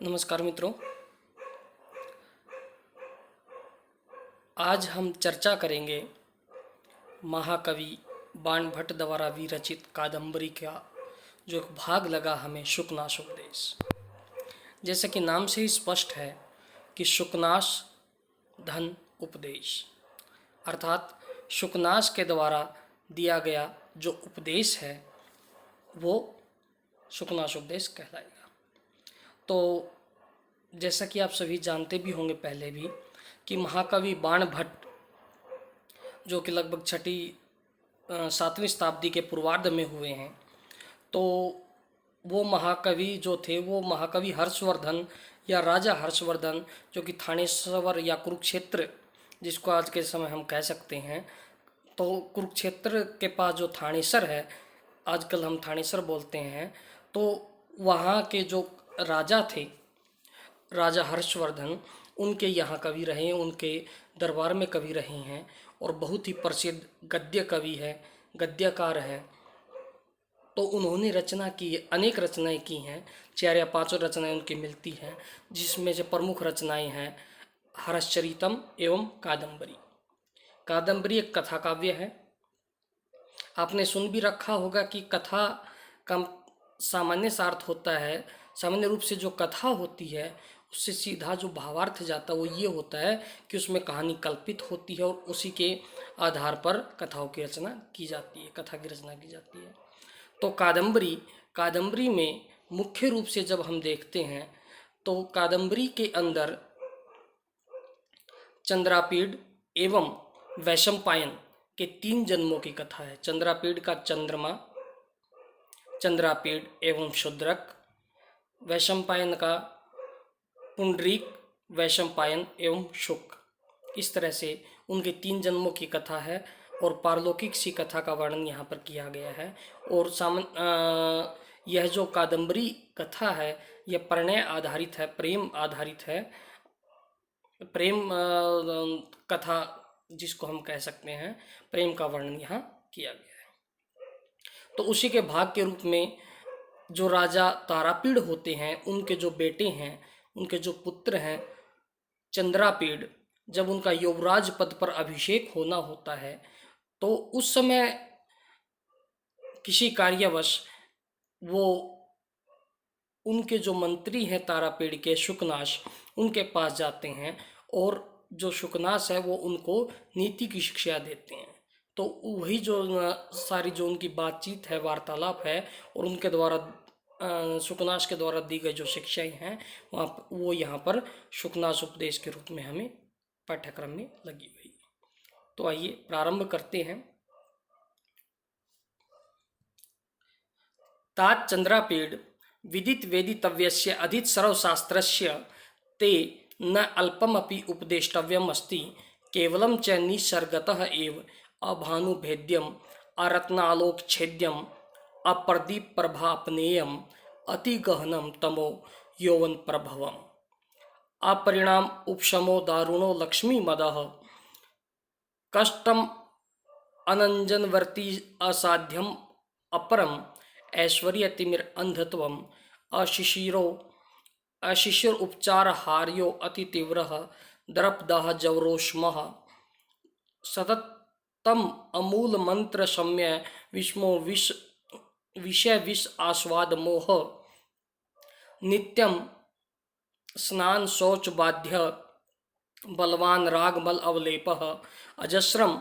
नमस्कार मित्रों। आज हम चर्चा करेंगे महाकवि बाणभट्ट द्वारा विरचित कादंबरी का जो एक भाग लगा हमें शुकनाश उपदेश। जैसे कि नाम से ही स्पष्ट है कि शुकनाश धन उपदेश, अर्थात शुकनाश के द्वारा दिया गया जो उपदेश है वो शुकनाश उपदेश कहलाएगा। तो जैसा कि आप सभी जानते भी होंगे पहले भी कि महाकवि बाणभट्ट जो कि लगभग छठी 7वीं शताब्दी के पूर्वार्ध में हुए हैं, तो वो महाकवि जो थे वो महाकवि हर्षवर्धन या राजा हर्षवर्धन जो कि थानेश्वर या कुरुक्षेत्र जिसको आज के समय हम कह सकते हैं, तो कुरुक्षेत्र के पास जो थानेसर है, आजकल हम थानेसर बोलते हैं, तो वहाँ के जो राजा थे, राजा हर्षवर्धन, उनके यहाँ कवि रहे, उनके दरबार में कवि रहे हैं और बहुत ही प्रसिद्ध गद्य कवि है, गद्यकार है। तो उन्होंने रचना की, अनेक रचनाएं की हैं, 4 या 5 रचनाएं उनकी मिलती हैं, जिसमें से प्रमुख रचनाएं हैं हर्षचरितम एवं कादंबरी। कादंबरी एक कथा काव्य है। आपने सुन भी रखा होगा कि कथा का सामान्य सा अर्थ होता है, सामान्य रूप से जो कथा होती है उससे सीधा जो भावार्थ जाता है वो ये होता है कि उसमें कहानी कल्पित होती है और उसी के आधार पर कथाओं की रचना की जाती है, कथा की रचना की जाती है। तो कादंबरी में मुख्य रूप से जब हम देखते हैं तो कादंबरी के अंदर चंद्रापीड़ एवं वैशंपायन के 3 जन्मों की कथा है। चंद्रापीड़ का चंद्रमा, चंद्रापीड़ एवं शूद्रक, वैशंपायन का पुंडरीक, वैशंपायन एवं शुक। इस तरह से उनके 3 जन्मों की कथा है और पारलौकिक सी कथा का वर्णन यहाँ पर किया गया है। और यह जो कादंबरी कथा है यह प्रणय आधारित है, प्रेम आधारित है, प्रेम कथा जिसको हम कह सकते हैं, प्रेम का वर्णन यहाँ किया गया है। तो उसी के भाग के रूप में जो राजा तारापीड़ होते हैं, उनके जो बेटे हैं, उनके जो पुत्र हैं चंद्रापीड़, जब उनका युवराज पद पर अभिषेक होना होता है तो उस समय किसी कार्यवश वो उनके जो मंत्री हैं तारापीड़ के, शुकनाश, उनके पास जाते हैं और जो शुकनाश है वो उनको नीति की शिक्षा देते हैं। तो वही जो सारी जो उनकी बातचीत है, वार्तालाप है, और उनके द्वारा शुकनाश के द्वारा दी गई जो शिक्षाएं हैं वहाँ वो यहाँ पर शुकनाश उपदेश के रूप में हमें पाठ्यक्रम में लगी हुई। तो आइए प्रारंभ करते हैं। तात चंद्रापीड़ विदित वेदितव्यस्य अधित सर्वशास्त्रस्य ते न अल्पमपि उपदेष्टव्यम अस्ति, केवलं च निसर्गतः एव अभानुभेद्यम अरत्नालोकछेद्यम अप्रदीप प्रभापनेयम अतिगहनम तमो यौवन प्रभवम अपरिणाम उपशमो दारुणो लक्ष्मी मदः कष्टम अनंजनवर्ती असाध्यम अपरम ऐश्वर्यतिमिर अंधत्वम अशिशिर उपचार हार्यो अति तीव्र दरपदाह जवरोष्मः सततम अमूल मंत्र सम्य विस्मो विषय विष आस्वाद मोह नित्यम स्नान शौच बाध्य बलवान रागमल अवलेपः अजस्रम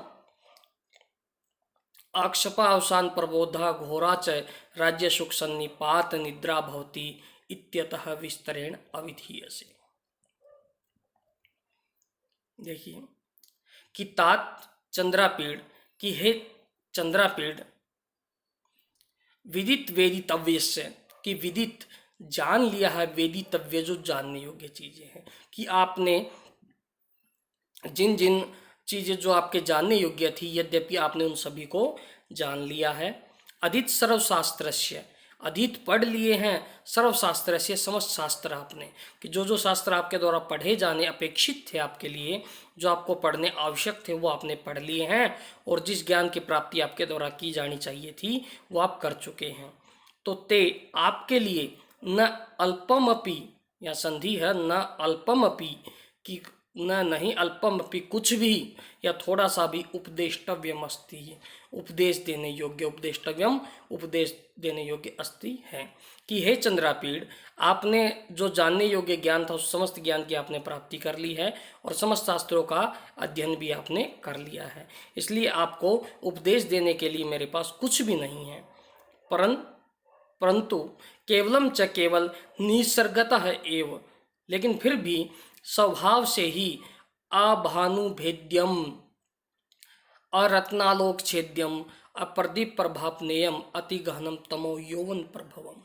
आक्षेपावसान प्रबोधा घोरा च राज्य सुख सन्निपात निद्रा भवति इत्यतः विस्तरेण अविधीयसे। देखिए कि तात चंद्रापीड़ की हे चंद्रापीड़ विदित वेदितव्य से कि विदित जान लिया है, वेदितव्य जो जानने योग्य चीजें हैं, कि आपने जिन जिन चीज़ें जो आपके जानने योग्य थी यद्यपि आपने उन सभी को जान लिया है। अधित सर्वशास्त्रस्य, अधित पढ़ लिए हैं, सर्वशास्त्रस्य समस्त शास्त्र आपने, कि जो शास्त्र आपके द्वारा पढ़े जाने अपेक्षित थे आपके लिए, जो आपको पढ़ने आवश्यक थे वो आपने पढ़ लिए हैं और जिस ज्ञान की प्राप्ति आपके द्वारा की जानी चाहिए थी वो आप कर चुके हैं। तो ते आपके लिए न अल्पमपि या संधि है न अल्पमपि कि न नहीं अल्पमपि कुछ भी या थोड़ा सा भी उपदेष्टव्यम अस्ति, उपदेश देने योग्य, उपदेष्टव्यम उपदेश देने योग्य अस्ति है। कि हे चंद्रापीड़, आपने जो जानने योग्य ज्ञान था उस समस्त ज्ञान की आपने प्राप्ति कर ली है और समस्त शास्त्रों का अध्ययन भी आपने कर लिया है, इसलिए आपको उपदेश देने के लिए मेरे पास कुछ भी नहीं है। परंतु केवलम च केवल निसर्गतः एव, लेकिन फिर भी स्वभाव से ही अभानुभेद्यम अरत्नालोक छेद्यम अप्रदीप प्रभापनेयम अति गहनम तमो यौवन प्रभवम,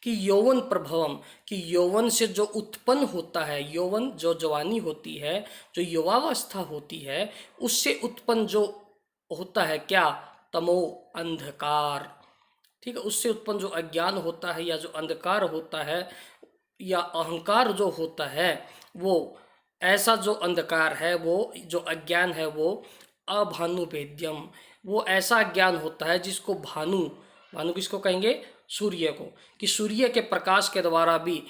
कि यौवन प्रभवम, कि यौवन से जो उत्पन्न होता है, यौवन जो जवानी होती है, जो युवावस्था होती है, उससे उत्पन्न जो होता है क्या, तमो अंधकार, ठीक है, उससे उत्पन्न जो अज्ञान होता है या जो अंधकार होता है या अहंकार जो होता है, वो ऐसा जो अंधकार है, वो जो अज्ञान है, वो अभानुभेद्यम, वो ऐसा ज्ञान होता है जिसको भानु, भानु किसको कहेंगे, सूर्य को, कि सूर्य के प्रकाश के द्वारा भी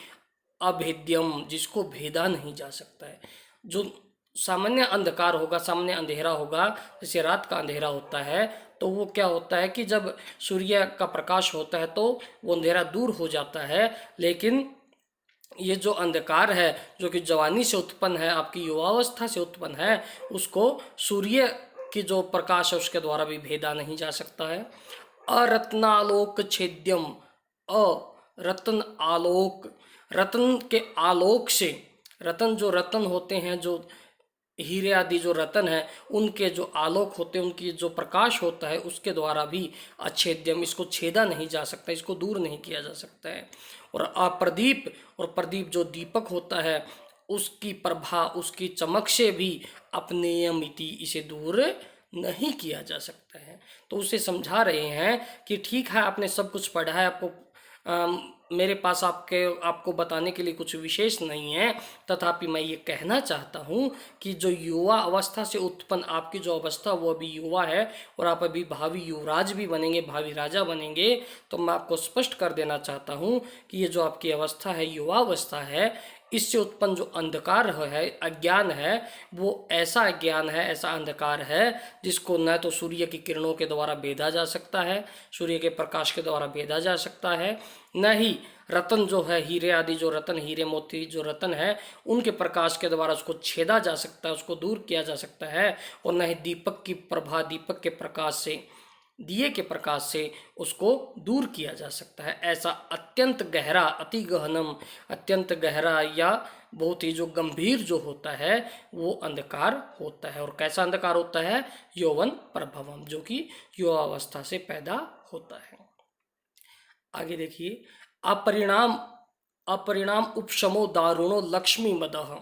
अभेद्यम, जिसको भेदा नहीं जा सकता है। जो सामान्य अंधकार होगा, सामान्य अंधेरा होगा, जैसे रात का अंधेरा होता है, तो वो क्या होता है कि जब सूर्य का प्रकाश होता है तो वो अंधेरा दूर हो जाता है, लेकिन ये जो अंधकार है जो कि जवानी से उत्पन्न है, आपकी युवावस्था से उत्पन्न है, उसको सूर्य की जो प्रकाश है उसके द्वारा भी भेदा नहीं जा सकता है। अरत्नालोक छेद्यम, रत्न आलोक, रत्न के आलोक से, रत्न जो रत्न होते हैं, जो हीरे आदि जो रत्न है, उनके जो आलोक होते हैं, उनकी जो प्रकाश होता है, उसके द्वारा भी अच्छेद्यम, इसको छेदा नहीं जा सकता, इसको दूर नहीं किया जा सकता है। और अप्रदीप, और प्रदीप जो दीपक होता है, उसकी प्रभा, उसकी चमक से भी अपनेयमिति, इसे दूर नहीं किया जा सकता है। तो उसे समझा रहे हैं कि ठीक है, आपने सब कुछ पढ़ा है, आपको मेरे पास आपको बताने के लिए कुछ विशेष नहीं है, तथापि मैं ये कहना चाहता हूँ कि जो युवा अवस्था से उत्पन्न आपकी जो अवस्था, वो अभी युवा है और आप अभी भावी युवराज भी बनेंगे, भावी राजा बनेंगे। तो मैं आपको स्पष्ट कर देना चाहता हूँ कि ये जो आपकी अवस्था है, युवा अवस्था है, इससे उत्पन्न जो अंधकार है, अज्ञान है, वो ऐसा अज्ञान है, ऐसा अंधकार है जिसको न तो सूर्य की किरणों के द्वारा भेदा जा सकता है, सूर्य के प्रकाश के द्वारा भेदा जा सकता है, न ही रतन जो है, हीरे आदि जो रतन, हीरे मोती जो रतन है, उनके प्रकाश के द्वारा उसको छेदा जा सकता है, उसको दूर किया जा सकता है, और न ही दीपक की प्रभा, दीपक के प्रकाश से, दिए के प्रकाश से उसको दूर किया जा सकता है। ऐसा अत्यंत गहरा, अति गहनम, अत्यंत गहरा या बहुत ही जो गंभीर जो होता है, वो अंधकार होता है। और कैसा अंधकार होता है, यौवन प्रभवम, जो कि युवावस्था से पैदा होता है। आगे देखिए, अपरिणाम, अपरिणाम उपशमो दारुणो लक्ष्मी मदह,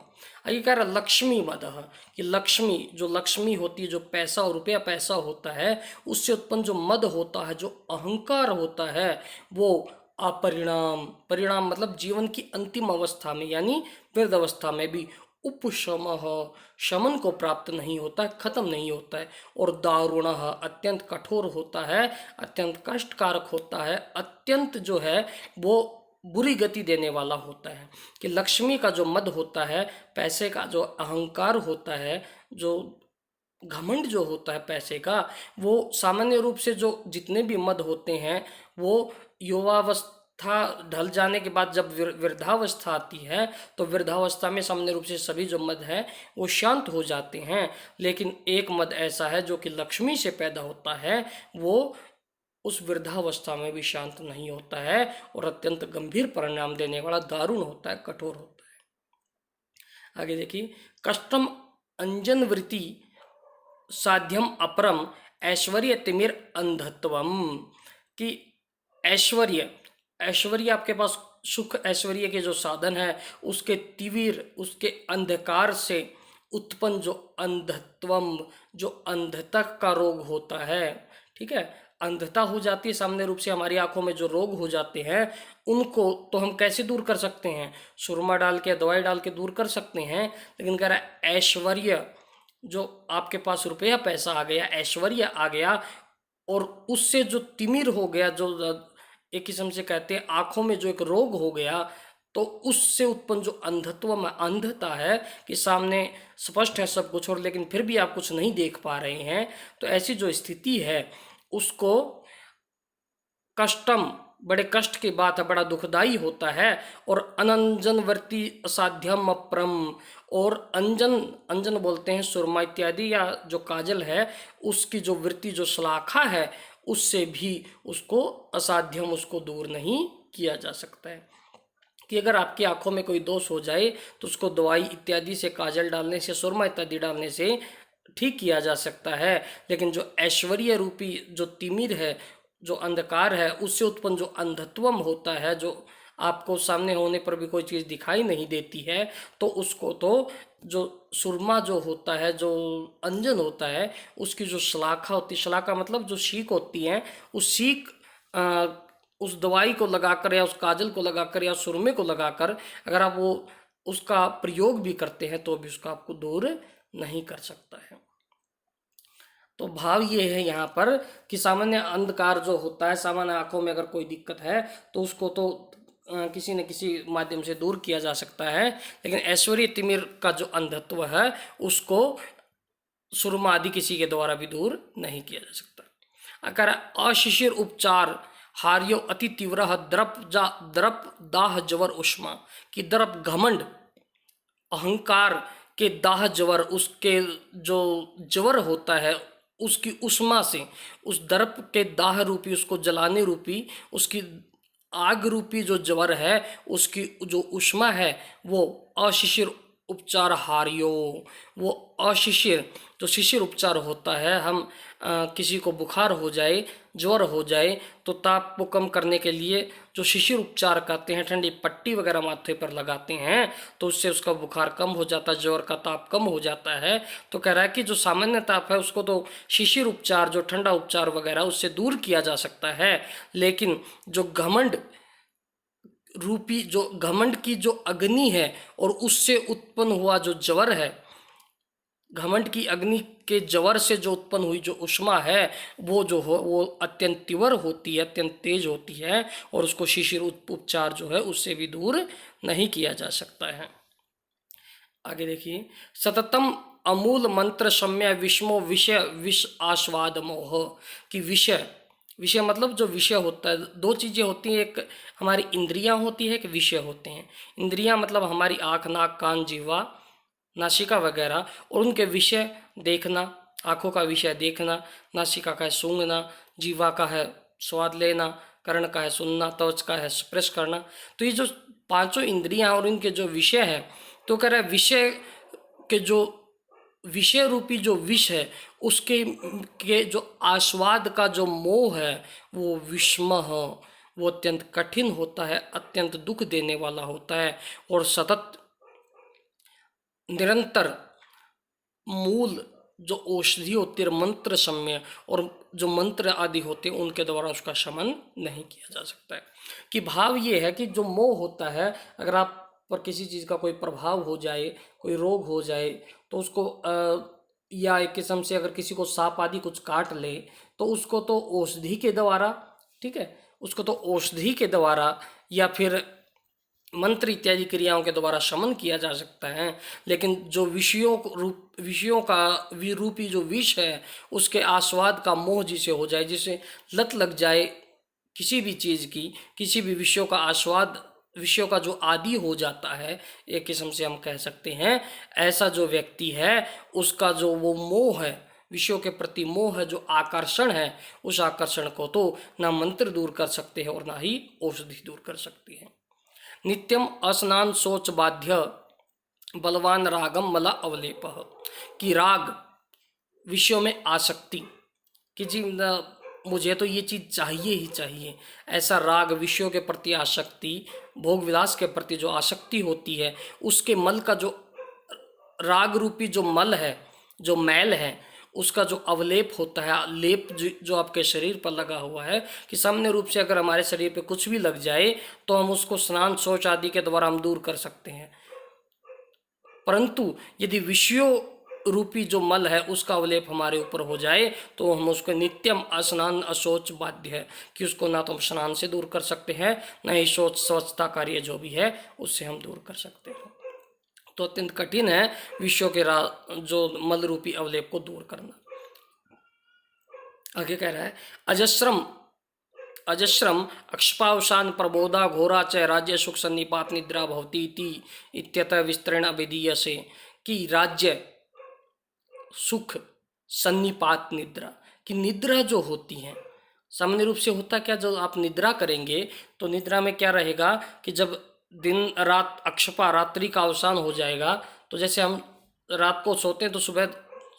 ये कह रहा लक्ष्मी मदह, कि लक्ष्मी, जो लक्ष्मी होती है, जो पैसा और रुपया पैसा होता है, उससे उत्पन्न जो मद होता है, जो अहंकार होता है, वो अपरिणाम, परिणाम मतलब जीवन की अंतिम अवस्था में, यानी वृद्ध अवस्था में भी उपशम, शमन को प्राप्त नहीं होता है, खत्म नहीं होता है। और दारुण, अत्यंत कठोर होता है, अत्यंत कष्टकारक होता है, अत्यंत जो है वो बुरी गति देने वाला होता है। कि लक्ष्मी का जो मद होता है, पैसे का जो अहंकार होता है, जो घमंड जो होता है पैसे का, वो सामान्य रूप से जो जितने भी मद होते हैं, वो युवावस्था ढल जाने के बाद जब वृद्धावस्था आती है, तो वृद्धावस्था में सामान्य रूप से सभी जो मद हैं वो शांत हो जाते हैं। लेकिन एक मद ऐसा है जो कि लक्ष्मी से पैदा होता है, वो उस वृद्धावस्था में भी शांत नहीं होता है और अत्यंत गंभीर परिणाम देने वाला, दारुण होता है, कठोर होता है। आगे देखिए, कष्टम अंजन वृत्ति साध्यम अपरम ऐश्वर्य तिमिर अंधत्वम, कि ऐश्वर्य, ऐश्वर्य आपके पास सुख ऐश्वर्य के जो साधन है, उसके तिमिर, उसके अंधकार से उत्पन्न जो अंधत्वम, जो अंधता का रोग होता है, ठीक है, अंधता हो जाती है, सामान्य रूप से हमारी आंखों में जो रोग हो जाते हैं, उनको तो हम कैसे दूर कर सकते हैं, सुरमा डाल के, दवाई डाल के दूर कर सकते हैं। लेकिन कह रहा है ऐश्वर्य, जो आपके पास रुपया पैसा आ गया, ऐश्वर्य आ गया, और उससे जो तिमिर हो गया, जो एक किस्म से कहते हैं आँखों में जो एक रोग हो गया, तो तो उससे उत्पन्न जो अंधत्व में अंधता है कि सामने स्पष्ट है सब कुछ और लेकिन फिर भी आप कुछ नहीं देख पा रहे हैं, तो ऐसी जो स्थिति है उसको कष्टम, बड़े कष्ट की बात है, बड़ा दुखदाई होता है। और अनंजनवर्ती असाध्यम अप्रम, और अंजन, अंजन बोलते हैं सुरमा इत्यादि या जो काजल है उसकी जो वृत्ति जो शलाखा है उससे भी उसको असाध्यम, उसको दूर नहीं किया जा सकता है। कि अगर आपकी आंखों में कोई दोष हो जाए तो उसको दवाई इत्यादि से, काजल डालने से, सुरमा इत्यादि डालने से ठीक किया जा सकता है। लेकिन जो ऐश्वर्य रूपी जो तिमिर है, जो अंधकार है, उससे उत्पन्न जो अंधत्वम होता है, जो आपको सामने होने पर भी कोई चीज़ दिखाई नहीं देती है, तो उसको तो जो सुरमा जो होता है, जो अंजन होता है, उसकी जो शलाखा होती है, शलाखा मतलब जो शीक होती है, उस शीक उस दवाई को लगाकर या उस काजल को लगाकर या सुरमे को लगाकर अगर आप वो उसका प्रयोग भी करते हैं तो भी उसका आपको दूर नहीं कर सकता है। तो भाव ये है यहाँ पर कि सामान्य अंधकार जो होता है, सामान्य आंखों में अगर कोई दिक्कत है तो उसको तो किसी न किसी माध्यम से दूर किया जा सकता है, लेकिन ऐश्वर्य तिमिर का जो अंधत्व है उसको सुरमा आदि किसी के द्वारा भी दूर नहीं किया जा सकता। अगर अशिशिर उपचार हार्यो अति तीव्र द्रप दाह जवर उष्मा, कि द्रप घमंड अहंकार के दाह जवर, उसके जो जवर होता है उसकी उष्मा से, उस दर्प के दाह रूपी, उसको जलाने रूपी, उसकी आग रूपी जो जवर है, उसकी जो उष्मा है वो अशिशिर उपचार हारियो, वो अशिशिर जो शिशिर उपचार होता है, हम किसी को बुखार हो जाए, ज्वर हो जाए तो ताप को कम करने के लिए जो शिशिर उपचार करते हैं, ठंडी पट्टी वगैरह माथे पर लगाते हैं तो उससे उसका बुखार कम हो जाता है, ज्वर का ताप कम हो जाता है। तो कह रहा है कि जो सामान्य ताप है उसको तो शिशिर उपचार, जो ठंडा उपचार वगैरह, उससे दूर किया जा सकता है। लेकिन जो घमंड रूपी, जो घमंड की जो अग्नि है और उससे उत्पन्न हुआ जो ज्वर है, घमंड की अग्नि के जवर से जो उत्पन्न हुई जो उष्मा है वो जो हो वो अत्यंत तीव्र होती है, अत्यंत तेज होती है, और उसको शिशिर उपचार जो है उससे भी दूर नहीं किया जा सकता है। आगे देखिए, सततम अमूल मंत्र सम्य विषमो विषय विष आस्वाद मोह, कि विषय, विषय मतलब जो विषय होता है, दो चीज़ें होती हैं, एक हमारी इंद्रियां होती है, एक विषय होते हैं। इंद्रियां मतलब हमारी आँख, नाक, कान, जीवा, नासिका वगैरह, और उनके विषय देखना, आँखों का विषय देखना, नासिका का है सूंघना, जीवा का है स्वाद लेना, कर्ण का है सुनना, त्वच का है स्पर्श करना। तो ये जो पांचों इंद्रियां और इनके जो विषय है, तो कह रहा है विषय के जो विषय रूपी जो विष है उसके के जो आस्वाद का जो मोह है वो विषमः, वो अत्यंत कठिन होता है, अत्यंत दुख देने वाला होता है। और सतत निरंतर मूल जो औषधि होती है मंत्र सम्य, और जो मंत्र आदि होते हैं उनके द्वारा उसका शमन नहीं किया जा सकता है। कि भाव ये है कि जो मोह होता है, अगर आप पर किसी चीज़ का कोई प्रभाव हो जाए, कोई रोग हो जाए तो उसको या एक किस्म से अगर किसी को सांप आदि कुछ काट ले तो उसको तो औषधि के द्वारा, ठीक है, उसको तो औषधि के द्वारा या फिर मंत्र इत्यादि क्रियाओं के द्वारा शमन किया जा सकता है। लेकिन जो विषयों का रूपी जो विष है उसके आस्वाद का मोह जिसे हो जाए, जिसे लत लग जाए किसी भी चीज़ की, किसी भी विषयों का आस्वाद, विषयों का जो आदी हो जाता है, एक किस्म से हम कह सकते हैं, ऐसा जो व्यक्ति है उसका जो वो मोह है, विषयों के प्रति मोह है, जो आकर्षण है, उस आकर्षण को तो ना मंत्र दूर कर सकते हैं और ना ही औषधि दूर कर सकती है। नित्यम अस्नान सोच बाध्य बलवान रागम मला अवलेप, कि राग, विषयों में आसक्ति, कि जी मुझे तो ये चीज़ चाहिए ही चाहिए, ऐसा राग, विषयों के प्रति आसक्ति, भोग विलास के प्रति जो आसक्ति होती है, उसके मल का जो राग रूपी जो मल है, जो मैल है, उसका जो अवलेप होता है, लेप जो आपके शरीर पर लगा हुआ है, कि सामान्य रूप से अगर हमारे शरीर पे कुछ भी लग जाए तो हम उसको स्नान शौच आदि के द्वारा हम दूर कर सकते हैं। परंतु यदि विषयों रूपी जो मल है उसका अवलेप हमारे ऊपर हो जाए तो हम उसको नित्यम स्नान अशौच बाध्य है कि उसको ना तो हम स्नान से दूर कर सकते हैं, न ही शौच स्वच्छता कार्य जो भी है उससे हम दूर कर सकते हैं। तो अत्यंत कठिन है विषयों के जो मल रूपी अवलेप को दूर करना। आगे कह रहा है अजस्रम अजस्रम अक्षपावसान प्रबोधा घोरा च राज्य सुख सन्निपात निद्रा भवती इत्यतः विस्तरण अभिधीयसे कि राज्य सुख सन्निपात निद्रा कि निद्रा जो होती है सामान्य रूप से होता क्या, जब आप निद्रा करेंगे तो निद्रा में क्या रहेगा कि जब दिन रात अक्षपा रात्रि का अवसान हो जाएगा तो जैसे हम रात को सोते हैं तो सुबह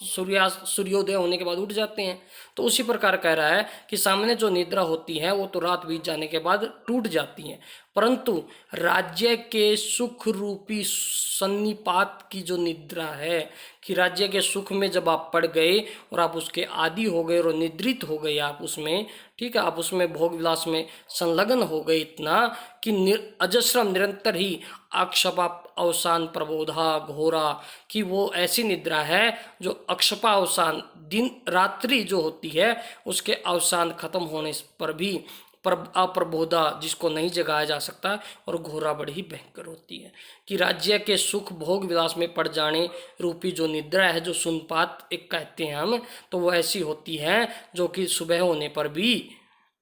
सूर्योदय होने के बाद उठ जाते हैं, तो उसी प्रकार कह रहा है कि सामने जो निद्रा होती है वो तो रात बीत जाने के बाद टूट जाती है, परंतु राज्य के सुख रूपी सन्निपात की जो निद्रा है कि राज्य के सुख में जब आप पड़ गए और आप उसके आदी हो गए और निद्रित हो गए आप उसमें, ठीक है, आप उसमें भोग विलास में संलग्न हो गए इतना कि अजस्रम निरंतर ही अक्षपा अवसान प्रबोधा घोरा कि वो ऐसी निद्रा है जो अक्षपा अवसान दिन रात्रि जो होती है उसके अवसान खत्म होने पर भी अप्रबोधा जिसको नहीं जगाया जा सकता, और घोरा बड़ी ही भयंकर होती है कि राज्य के सुख भोग विलास में पड़ जाने रूपी जो निद्रा है जो सुनपात एक कहते हैं हम, तो वो ऐसी होती है जो कि सुबह होने पर भी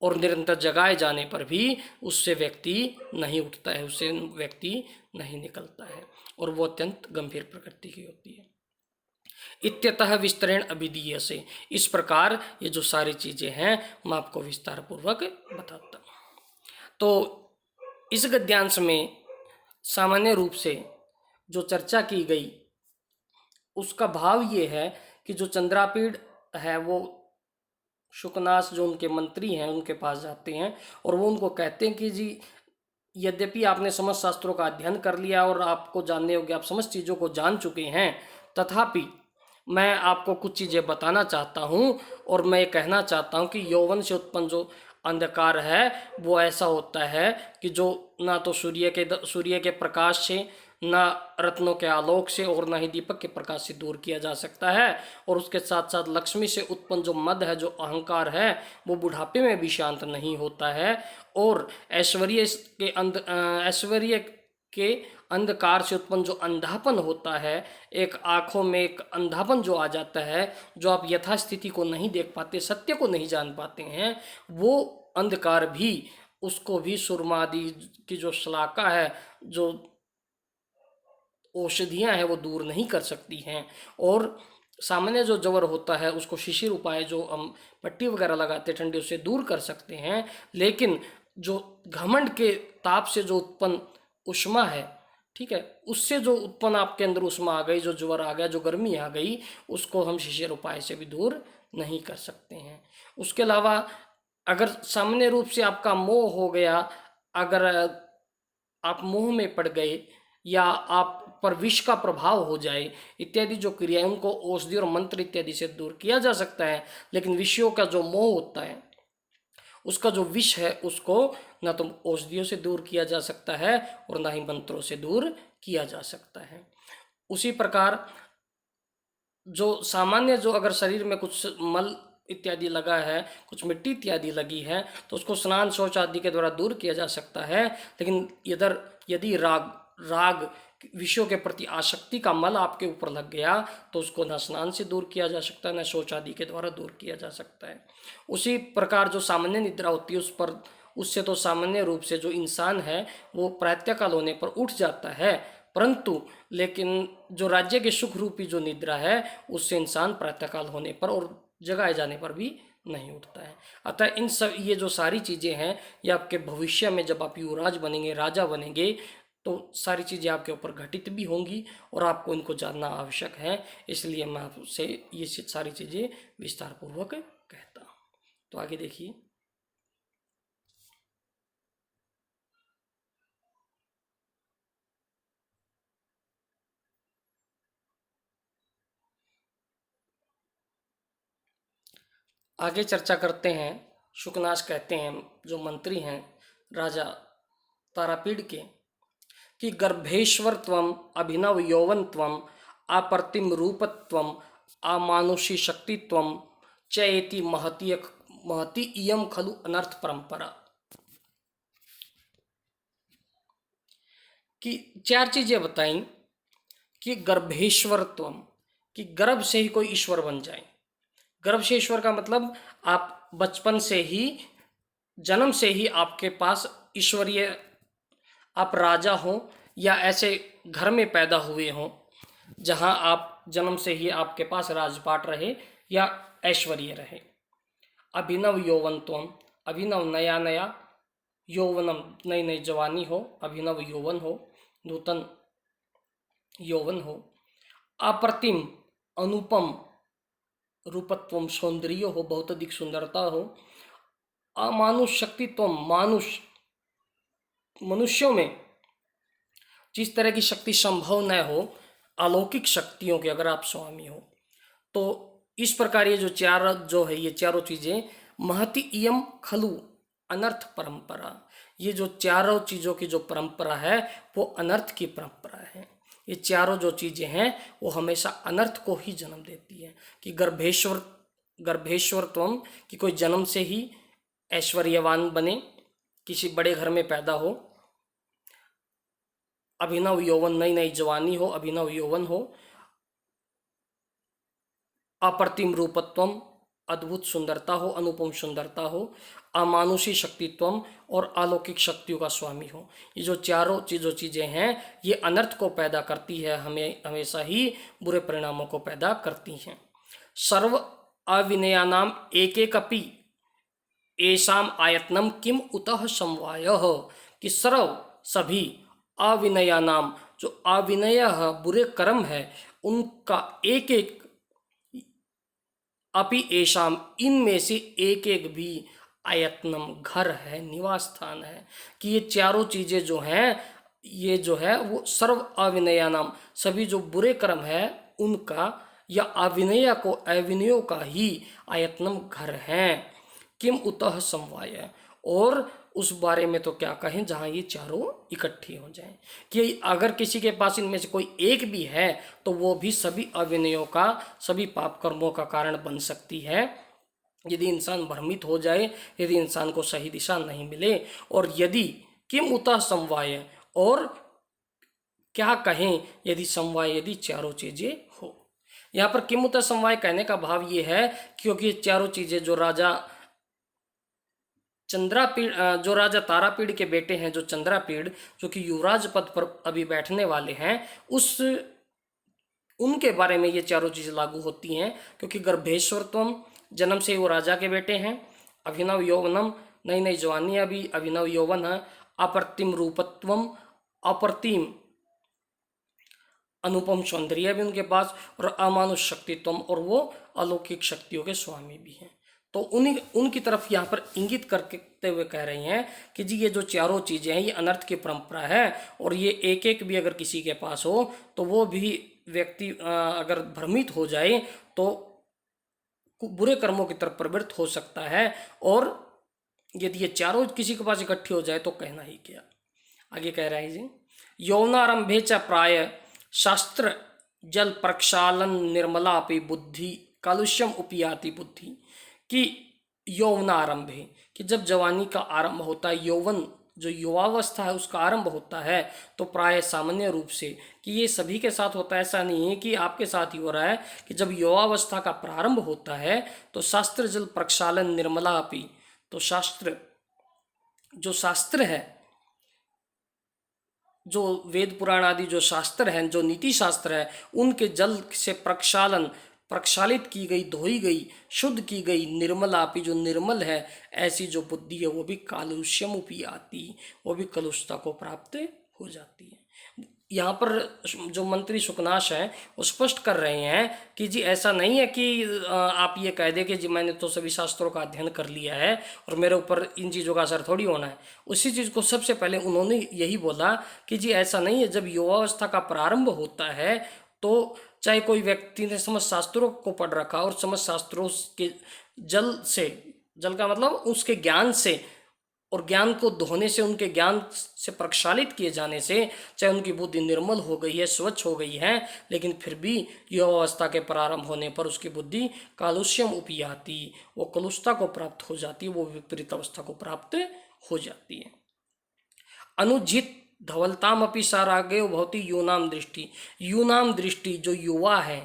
और निरंतर जगाए जाने पर भी उससे व्यक्ति नहीं उठता है, उससे व्यक्ति नहीं निकलता है और वो अत्यंत गंभीर प्रकृति की होती है। इत्यतः विस्तरण अभिधीय से, इस प्रकार ये जो सारी चीज़ें हैं मैं आपको विस्तार पूर्वक बताता हूँ। तो इस गद्यांश में सामान्य रूप से जो चर्चा की गई उसका भाव ये है कि जो चंद्रापीड़ है वो शुकनाश जो उनके मंत्री हैं उनके पास जाते हैं और वो उनको कहते हैं कि जी यद्यपि आपने समस्त शास्त्रों का अध्ययन कर लिया और आपको जानने योग्य आप समस्त चीज़ों को जान चुके हैं, तथापि मैं आपको कुछ चीज़ें बताना चाहता हूँ और मैं ये कहना चाहता हूँ कि यौवन से उत्पन्न जो अंधकार है वो ऐसा होता है कि जो ना तो सूर्य के प्रकाश से, ना रत्नों के आलोक से और ना ही दीपक के प्रकाश से दूर किया जा सकता है, और उसके साथ साथ लक्ष्मी से उत्पन्न जो मद है जो अहंकार है वो बुढ़ापे में भी शांत नहीं होता है, और ऐश्वर्य के अंधकार से उत्पन्न जो अंधापन होता है, एक आँखों में एक अंधापन जो आ जाता है, जो आप यथास्थिति को नहीं देख पाते, सत्य को नहीं जान पाते हैं, वो अंधकार भी उसको भी सुरमादि की जो शलाका है जो औषधियाँ हैं वो दूर नहीं कर सकती हैं। और सामान्य जो जवर होता है उसको शिशिर उपाय जो हम पट्टी वगैरह लगाते ठंडी उससे दूर कर सकते हैं, लेकिन जो घमंड के ताप से जो उत्पन्न उष्मा है, ठीक है, उससे जो उत्पन्न आपके अंदर उष्मा आ गई, जो ज्वर आ गया, जो गर्मी आ गई, उसको हम शिशिर उपाय से भी दूर नहीं कर सकते हैं। उसके अलावा अगर सामान्य रूप से आपका मोह हो गया, अगर आप मोह में पड़ गए या आप पर विष का प्रभाव हो जाए इत्यादि जो क्रियाएं उनको औषधि और मंत्र इत्यादि से दूर किया जा सकता है, लेकिन विषयों का जो मोह होता है उसका जो विष है उसको ना तो औषधियों से दूर किया जा सकता है और ना ही मंत्रों से दूर किया जा सकता है। उसी प्रकार जो सामान्य जो अगर शरीर में कुछ मल इत्यादि लगा है, कुछ मिट्टी इत्यादि लगी है, तो उसको स्नान शौच आदि के द्वारा दूर किया जा सकता है, लेकिन यदि राग विषयों के प्रति आसक्ति का मल आपके ऊपर लग गया तो उसको न स्नान से दूर किया जा सकता है, न शौच आदि के द्वारा दूर किया जा सकता है। उसी प्रकार जो सामान्य निद्रा होती है उससे तो सामान्य रूप से जो इंसान है वो प्रातःकाल होने पर उठ जाता है, परंतु लेकिन जो राज्य के सुख रूपी जो निद्रा है उससे इंसान प्रातःकाल होने पर और जगाए जाने पर भी नहीं उठता है। अतः ये जो सारी चीज़ें हैं ये आपके भविष्य में जब आप युवराज बनेंगे, राजा बनेंगे, तो सारी चीज़ें आपके ऊपर घटित भी होंगी और आपको इनको जानना आवश्यक है। इसलिए मैं आपसे ये सारी चीज़ें विस्तार पूर्वक कहता हूँ। तो आगे देखिए, आगे चर्चा करते हैं। शुकनाश कहते हैं जो मंत्री हैं राजा तारापीड़ के कि गर्भेश्वर त्वम अभिनव यौवन त्वम अप्रतिम रूपत्वम अमानुषी शक्तित्वम चेति महती इयम खलु अनर्थ परंपरा। कि चार चीजें बताई कि गर्भेश्वरत्वम, कि गर्भ से ही कोई ईश्वर बन जाए। गर्भ से ईश्वर का मतलब आप बचपन से ही, जन्म से ही आपके पास ईश्वरीय, आप राजा हो या ऐसे घर में पैदा हुए हों जहां आप जन्म से ही आपके पास राजपाट रहे या ऐश्वर्य रहे। अभिनव यौवनत्वम, अभिनव नया नया, यौवनम नई नई जवानी हो, अभिनव यौवन हो, नूतन यौवन हो। अप्रतिम अनुपम रूपत्वम, सौंदर्य हो, बहुत अधिक सुंदरता हो। अमानुष शक्तित्वम, मानुष मनुष्यों में जिस तरह की शक्ति संभव न हो, अलौकिक शक्तियों के अगर आप स्वामी हो। तो इस प्रकार ये जो चार जो है, ये चारों चीजें महति इयम खलु अनर्थ परंपरा, ये जो चारों चीजों की जो परंपरा है वो अनर्थ की परंपरा है। ये चारों जो चीजें हैं वो हमेशा अनर्थ को ही जन्म देती है। कि गर्भेश्वरत्वम, कि कोई जन्म से ही ऐश्वर्यवान बने, किसी बड़े घर में पैदा हो। अभिनव यौवन, नई नई जवानी हो, अभिनव यौवन हो। अप्रतिम रूपत्वम, अद्भुत सुंदरता हो, अनुपम सुंदरता हो। अमानुषी शक्तित्वम, और अलौकिक शक्तियों का स्वामी हो। ये जो चारों चीज़ें हैं ये अनर्थ को पैदा करती है, हमें हमेशा ही बुरे परिणामों को पैदा करती हैं। सर्व अविनयानाम एकेकपि एषाम आयत्नम किम उतः समवायः, कि सर्व सभी अविनयानाम, जो अविनय बुरे कर्म है उनका एक एक, अपि एशाम, इनमें से एक एक भी, आयत्नम घर है, निवास स्थान है। कि ये चारों चीजें जो हैं, ये जो है वो सर्व अविनयानाम, सभी जो बुरे कर्म है उनका, या अविनय को, अविनयों का ही आयत्नम घर है। किम उतः समवाय, और उस बारे में तो क्या कहें जहाँ ये चारों इकट्ठी हो जाएं। कि अगर किसी के पास इनमें से कोई एक भी है तो वो भी सभी अविनयों का, सभी पाप कर्मों का कारण बन सकती है। यदि इंसान भ्रमित हो जाए, यदि इंसान को सही दिशा नहीं मिले, और यदि किम उतः समवाय, और क्या कहें यदि समवाय, यदि चारों चीजें हो। यहाँ पर किम उतः समवाय कहने का भाव ये है क्योंकि चारों चीजें जो राजा चंद्रापीड़, जो राजा तारापीड़ के बेटे हैं, जो चंद्रापीड़, जो कि युवराज पद पर अभी बैठने वाले हैं, उस उनके बारे में ये चारों चीज़ें लागू होती हैं। क्योंकि गर्भेश्वरत्वम, जन्म से वो राजा के बेटे हैं। अभिनव यौवनम, नई नई जवानी अभी अभिनव यौवन है। अप्रतिम रूपत्वम, अप्रतिम अनुपम सौंदर्य भी उनके पास। और अमानुष शक्तित्वम, और वो अलौकिक शक्तियों के स्वामी भी हैं। तो उनकी तरफ यहाँ पर इंगित करते हुए कह रही हैं कि जी ये जो चारों चीज़ें हैं ये अनर्थ की परंपरा है, और ये एक एक भी अगर किसी के पास हो तो वो भी व्यक्ति अगर भ्रमित हो जाए तो बुरे कर्मों की तरफ प्रवृत्त हो सकता है। और यदि ये चारों किसी के पास इकट्ठी हो जाए तो कहना ही क्या। आगे कह रहा है जी, यौवनारंभे च प्राय शास्त्र जल प्रक्षालन निर्मलापि बुद्धि कालुष्यम उपयाति बुद्धि। कि यौवनारंभ है, कि जब जवानी का आरंभ होता है, यौवन जो युवावस्था है उसका आरंभ होता है, तो प्राय सामान्य रूप से, कि ये सभी के साथ होता है, ऐसा नहीं है कि आपके साथ ही हो रहा है, कि जब युवावस्था का प्रारंभ होता है तो शास्त्र जल प्रक्षालन निर्मला अपी, तो शास्त्र, जो शास्त्र है, जो वेद पुराण आदि जो शास्त्र हैं, जो नीति शास्त्र है, उनके जल से प्रक्षालित की गई, धोई गई, शुद्ध की गई निर्मलापि, जो निर्मल है, ऐसी जो बुद्धि है वो भी कालुष्यमुपी आती, वो भी कलुषता को प्राप्त हो जाती है। यहाँ पर जो मंत्री सुकनाश हैं वो स्पष्ट कर रहे हैं कि जी ऐसा नहीं है कि आप ये कह दें कि जी मैंने तो सभी शास्त्रों का अध्ययन कर लिया है और मेरे ऊपर इन चीज़ों का असर थोड़ी होना है। उसी चीज़ को सबसे पहले उन्होंने यही बोला कि जी ऐसा नहीं है, जब युवावस्था का प्रारंभ होता है तो चाहे कोई व्यक्ति ने समस्त शास्त्रों को पढ़ रखा और समस्त शास्त्रों के जल से, जल का मतलब उसके ज्ञान से और ज्ञान को दोहने से, उनके ज्ञान से प्रक्षालित किए जाने से, चाहे उनकी बुद्धि निर्मल हो गई है, स्वच्छ हो गई है, लेकिन फिर भी युवावस्था के प्रारंभ होने पर उसकी बुद्धि कालुष्यम उपयाति, वो कलुषता को प्राप्त हो जाती है, वो विपरीत अवस्था को प्राप्त हो जाती है। अनुजित धवलताम अपि सारागे भवती यूनाम दृष्टि, यूनाम दृष्टि जो युवा है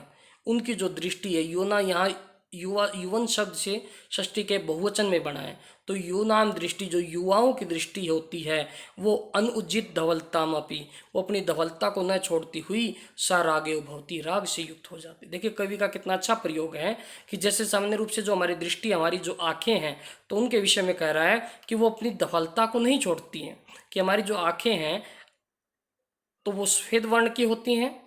उनकी जो दृष्टि है, यूना यहाँ युवा युवन शब्द से षष्ठी के बहुवचन में बना है, तो यूनाम दृष्टि जो युवाओं की दृष्टि होती है वो अनुजित धवलताम अपि, वो अपनी धवलता को न छोड़ती हुई सारागे भवती, राग से युक्त हो जाती। देखिए कवि का कितना अच्छा प्रयोग है कि जैसे सामान्य रूप से जो हमारी दृष्टि, हमारी जो आंखें हैं, तो उनके विषय में कह रहा है कि वो अपनी धवलता को नहीं छोड़ती हैं, कि हमारी जो आंखें हैं तो वो सफ़ेद वर्ण की होती हैं,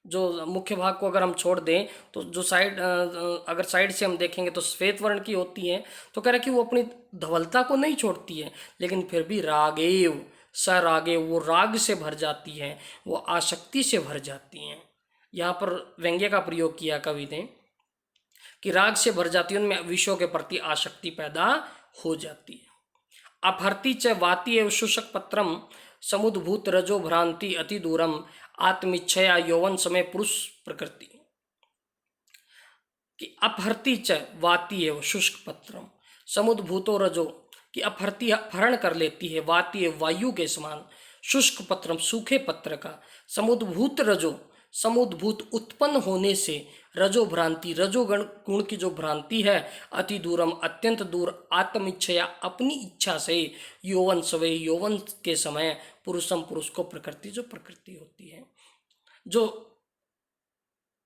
जो मुख्य भाग को अगर हम छोड़ दें तो जो साइड, अगर साइड से हम देखेंगे तो श्वेत वर्ण की होती हैं। तो कह रहा है कि वो अपनी धवलता को नहीं छोड़ती है, लेकिन फिर भी रागेव सरागेव, वो राग से भर जाती हैं, वो आसक्ति से भर जाती हैं। यहाँ पर व्यंग्य का प्रयोग किया कवि ने कि राग से भर जाती है, उनमें विषयों के प्रति आसक्ति पैदा हो जाती है। अपहर्ति च वाति एव शुष्क पत्रम समुद्भूत रजो भ्रांति अति दूरम आत्मिच्छया यौवन समय पुरुष प्रकृति, कि अपहर्ति च वाति एव शुष्क पत्रम समुद्भूतो रजो, कि अपहर्ति अपहरण कर लेती है, वाति एव वायु के समान, शुष्क पत्रम सूखे पत्र का, समुद्भूत रजो समुद्भूत उत्पन्न होने से, रजो भ्रांति रजोगण गुण की जो भ्रांति है, अति दूरम अत्यंत दूर, आत्मिच्छया अपनी इच्छा से, यौवन सवय यौवन के समय, पुरुषम पुरुष को प्रकृति जो प्रकृति होती है, जो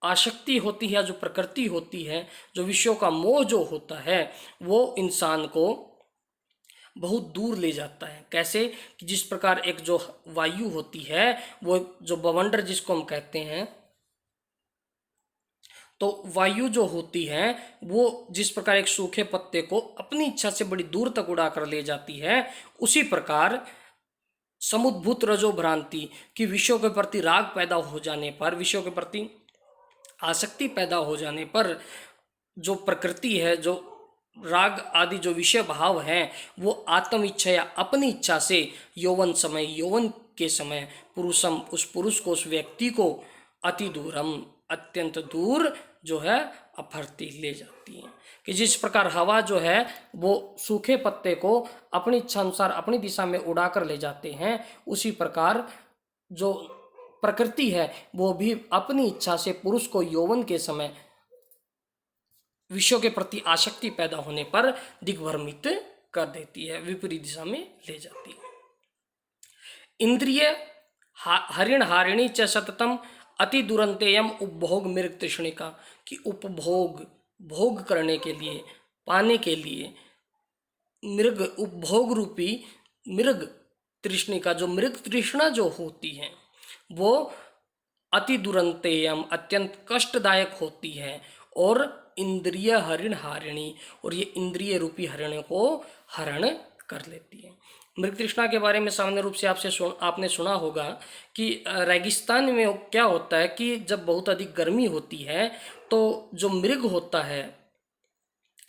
आसक्ति होती है या जो प्रकृति होती है, जो विषयों का मोह जो होता है, वो इंसान को बहुत दूर ले जाता है। कैसे कि जिस प्रकार एक जो वायु होती है, वो जो बवंडर जिसको हम कहते हैं, तो वायु जो होती है वो जिस प्रकार एक सूखे पत्ते को अपनी इच्छा से बड़ी दूर तक उड़ा कर ले जाती है, उसी प्रकार समुद्भूत रजो भ्रांति की विषयों के प्रति राग पैदा हो जाने पर, विषयों के प्रति आसक्ति पैदा हो जाने पर, जो प्रकृति है, जो राग आदि जो विषय भाव हैं, वो आत्म इच्छा या अपनी इच्छा से यौवन समय, यौवन के समय, पुरुषम उस पुरुष को, उस व्यक्ति को, अति दूरम अत्यंत दूर जो है अपहरती ले जाती है। कि जिस प्रकार हवा जो है वो सूखे पत्ते को अपनी इच्छा अनुसार अपनी दिशा में उड़ा कर ले जाते हैं, उसी प्रकार जो प्रकृति है वो भी अपनी इच्छा से पुरुष को यौवन के समय विषयों के प्रति आसक्ति पैदा होने पर दिग्भ्रमित कर देती है, विपरीत दिशा में ले जाती है। इंद्रिय हरिण हारिणी च सततम अति दुरंतेयम उपभोग मृग तृष्णिका, कि उपभोग भोग करने के लिए, पाने के लिए, मृग उपभोग रूपी मृग तृष्णिका, जो मृग तृष्णा जो होती है वो अति दुरंतेयम अत्यंत कष्टदायक होती है, और इंद्रिय हरिण हारिणी, और ये इंद्रिय रूपी हरिण को हरण कर लेती है। मृग तृष्णा के बारे में सामान्य रूप से आपने सुना होगा कि रेगिस्तान में क्या होता है कि जब बहुत अधिक गर्मी होती है तो जो मृग होता है,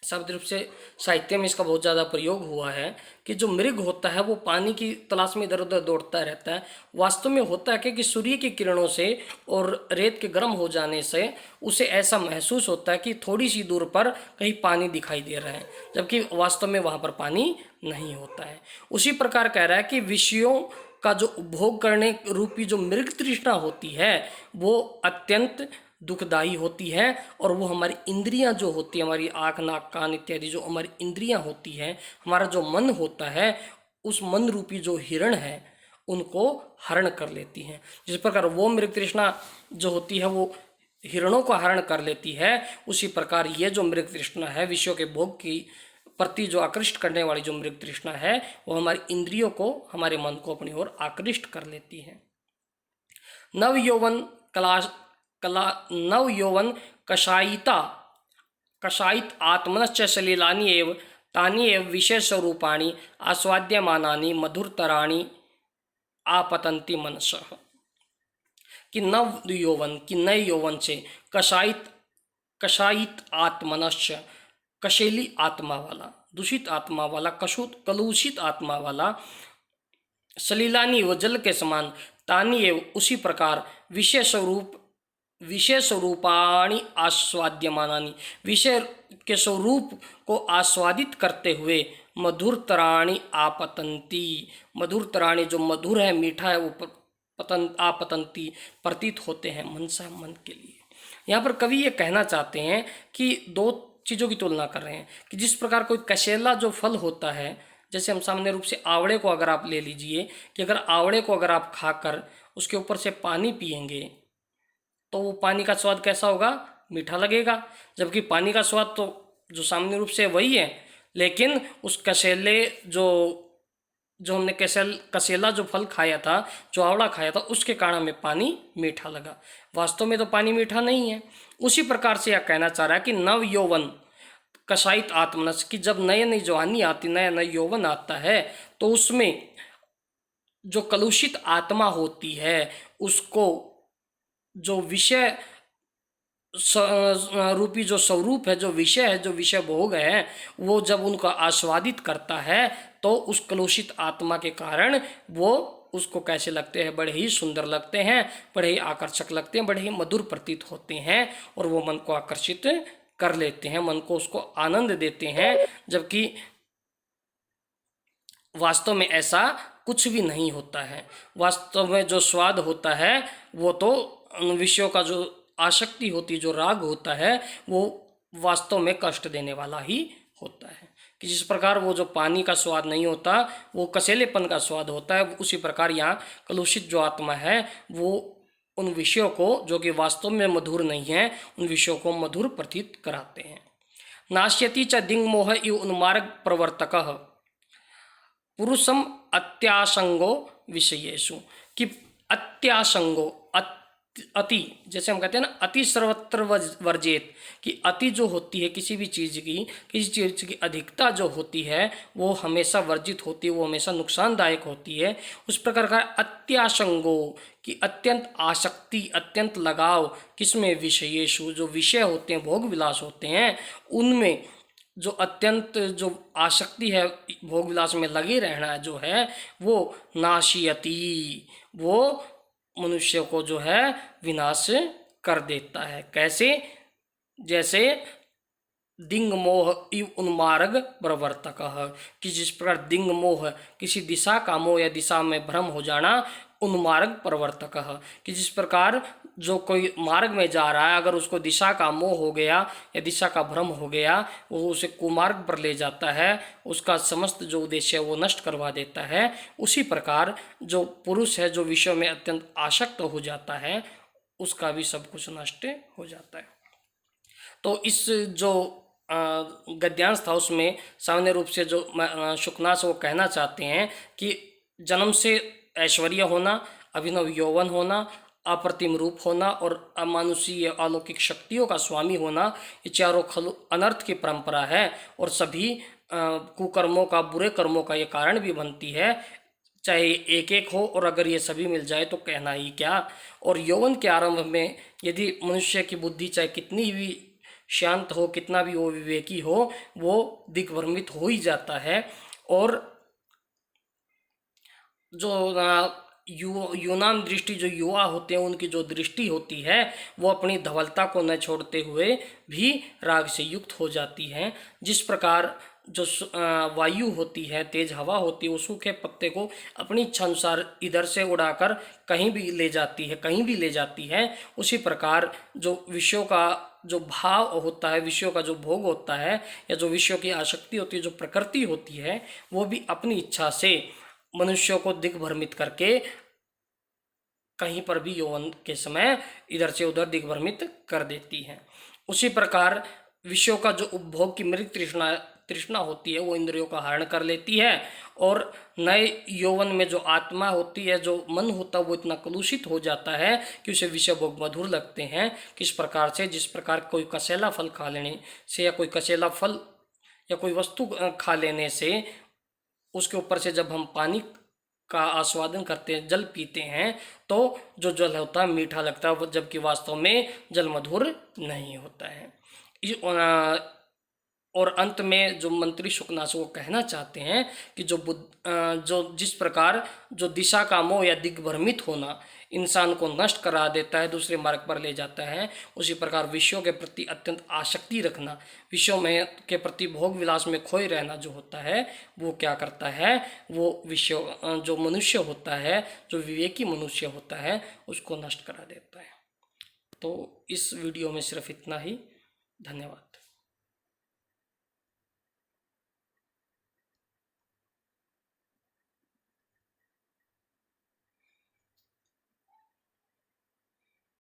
शब्द रूप से साहित्य में इसका बहुत ज़्यादा प्रयोग हुआ है कि जो मृग होता है वो पानी की तलाश में इधर उधर दौड़ता रहता है। वास्तव में होता है कि सूर्य की किरणों से और रेत के गर्म हो जाने से उसे ऐसा महसूस होता है कि थोड़ी सी दूर पर कहीं पानी दिखाई दे रहा है, जबकि वास्तव में वहाँ पर पानी नहीं होता है। उसी प्रकार कह रहा है कि विषयों का जो उपभोग करने रूपी जो मृग तृष्णा होती है वो अत्यंत दुखदायी होती है, और वो हमारी इंद्रियां जो होती है, हमारी आँख नाक कान इत्यादि जो हमारी इंद्रियां होती हैं, हमारा जो मन होता है, उस मन रूपी जो हिरण है उनको हरण कर लेती हैं। जिस प्रकार वो मृग तृष्णा जो होती है वो हिरणों को हरण कर लेती है, उसी प्रकार ये जो मृग तृष्णा है, विषयों के भोग की प्रति जो आकृष्ट करने वाली जो मृग तृष्णा है, वो हमारी इंद्रियों को, हमारे मन को अपनी ओर आकृष्ट कर लेती है। नव यौवन नव यौवन कषायित आत्मनश्च सलिलानि एव तानि एव विषय स्वरूपाणि आस्वाद्यमानानि मधुरतराणि आपतन्ति मनसः, कि नव यौवन, कि नए यौवन से, कषायित आत्मनश्च कशेली आत्मा वाला, दूषित आत्मा वाला, कलुषित आत्मा वाला, सलीलानी व जल के समान, तानी एव उसी प्रकार विषय स्वरूपाणी आस्वाद्यमानानि, विषय के स्वरूप को आस्वादित करते हुए मधुरतराणी आपतंती, मधुरतराणी जो मधुर है, मीठा है, वो आपतंती प्रतीत होते हैं मनसा, मन के लिए। यहाँ पर कवि ये कहना चाहते हैं कि दो चीज़ों की तुलना कर रहे हैं कि जिस प्रकार कोई कसेला जो फल होता है, जैसे हम सामान्य रूप से आवड़े को अगर आप ले लीजिए कि अगर आवड़े को अगर आप खाकर उसके ऊपर से पानी पिएंगे तो वो पानी का स्वाद कैसा होगा? मीठा लगेगा। जबकि पानी का स्वाद तो जो सामान्य रूप से वही है, लेकिन उस कसेले जो हमने कसेला जो फल खाया था, जो आवड़ा खाया था, उसके कारण हमें पानी मीठा लगा। वास्तव में तो पानी मीठा नहीं है। उसी प्रकार से यह कहना चाह रहा है कि नव यौवन कषायित आत्मनस, की जब नई नई जवानी आती, नया नया यौवन आता है, तो उसमें जो कलुषित आत्मा होती है उसको जो विषय रूपी जो स्वरूप है, जो विषय है, जो विषय भोग है, वो जब उनको आस्वादित करता है तो उस कलुषित आत्मा के कारण वो उसको कैसे लगते हैं? बड़े ही सुंदर लगते हैं, बड़े ही आकर्षक लगते हैं, बड़े ही मधुर प्रतीत होते हैं और वो मन को आकर्षित कर लेते हैं, मन को उसको आनंद देते हैं। जबकि वास्तव में ऐसा कुछ भी नहीं होता है। वास्तव में जो स्वाद होता है वो तो विषयों का जो आसक्ति होती है, जो राग होता है, वो वास्तव में कष्ट देने वाला ही होता है। कि जिस प्रकार वो जो पानी का स्वाद नहीं होता, वो कसेलेपन का स्वाद होता है, उसी प्रकार यहाँ कलुषित जो आत्मा है वो उन विषयों को, जो कि वास्तव में मधुर नहीं है, उन विषयों को मधुर प्रतीत कराते हैं। नाश्यति च दिंग मोह इव उन्मार्ग प्रवर्तकः पुरुषम अत्यासंगो विषयेषु, कि अत्यासंगो, अति, जैसे हम कहते हैं ना, अति सर्वत्र वर्जेत, कि अति जो होती है किसी भी चीज़ की, किसी चीज़ की अधिकता जो होती है वो हमेशा वर्जित होती है, वो हमेशा नुकसानदायक होती है। उस प्रकार का अत्यासंगो, कि अत्यंत आसक्ति, अत्यंत लगाव, किसमें? विषयेषु, जो विषय होते हैं, भोग विलास होते हैं, उनमें जो अत्यंत जो आसक्ति है, भोग विलास में लगे रहना जो है, वो नाशियति, वो मनुष्य को जो है विनाश कर देता है। कैसे? जैसे दिंग मोह इव उन्मार्ग प्रवर्तक, कि जिस प्रकार दिंग मोह, किसी दिशा का मोह या दिशा में भ्रम हो जाना, उन्मार्ग प्रवर्तक, कि जिस प्रकार जो कोई मार्ग में जा रहा है, अगर उसको दिशा का मोह हो गया या दिशा का भ्रम हो गया, वो उसे कुमार्ग पर ले जाता है, उसका समस्त जो उद्देश्य है वो नष्ट करवा देता है। उसी प्रकार जो पुरुष है, जो विषय में अत्यंत आसक्त हो जाता है, उसका भी सब कुछ नष्ट हो जाता है। तो इस जो गद्यांश था उसमें सामान्य रूप से जो शुकनास वो कहना चाहते हैं कि जन्म से ऐश्वर्य होना, अभिनव यौवन होना, अप्रतिम रूप होना और अमानुषीय अलौकिक शक्तियों का स्वामी होना, ये चारों अनर्थ की परंपरा है और सभी कुकर्मों का, बुरे कर्मों का ये कारण भी बनती है। चाहे एक एक हो और अगर ये सभी मिल जाए तो कहना ही क्या। और यौवन के आरंभ में यदि मनुष्य की बुद्धि चाहे कितनी भी शांत हो, कितना भी वो विवेकी हो, वो दिग्भ्रमित हो ही जाता है। और जो यूनान दृष्टि, जो युवा होते हैं, उनकी जो दृष्टि होती है वो अपनी धवलता को न छोड़ते हुए भी राग से युक्त हो जाती है। जिस प्रकार जो वायु होती है, तेज हवा होती है, वो सूखे पत्ते को अपनी इच्छा अनुसार इधर से उड़ाकर कहीं भी ले जाती है, कहीं भी ले जाती है, उसी प्रकार जो विषयों का जो भाव होता है, विषयों का जो भोग होता है, या जो विषयों की आसक्ति होती है, जो प्रकृति होती है, वो भी अपनी इच्छा से मनुष्यों को दिग्भ्रमित करके कहीं पर भी यौवन के समय इधर से उधर दिग्भ्रमित कर देती है। उसी प्रकार विषयों का जो उपभोग की मृत तृष्णा होती है, वो इंद्रियों का हरण कर लेती है और नए यौवन में जो आत्मा होती है, जो मन होता है, वो इतना कलुषित हो जाता है कि उसे विषय भोग मधुर लगते हैं। किस प्रकार से? जिस प्रकार कोई कसेला फल खा लेने से, या कोई कसेला फल या कोई वस्तु खा लेने से उसके ऊपर से जब हम पानी का आस्वादन करते हैं, जल पीते हैं, तो जो जल होता है मीठा लगता है, जबकि वास्तव में जल मधुर नहीं होता है। और अंत में जो मंत्री शुकनासु वो कहना चाहते हैं कि जो जिस प्रकार जो दिशा का मोह या दिग्भ्रमित होना इंसान को नष्ट करा देता है, दूसरे मार्ग पर ले जाता है, उसी प्रकार विषयों के प्रति अत्यंत आसक्ति रखना, विषयों में के प्रति भोग विलास में खोए रहना जो होता है वो क्या करता है, वो विषय जो मनुष्य होता है, जो विवेकी मनुष्य होता है, उसको नष्ट करा देता है। तो इस वीडियो में सिर्फ इतना ही। धन्यवाद।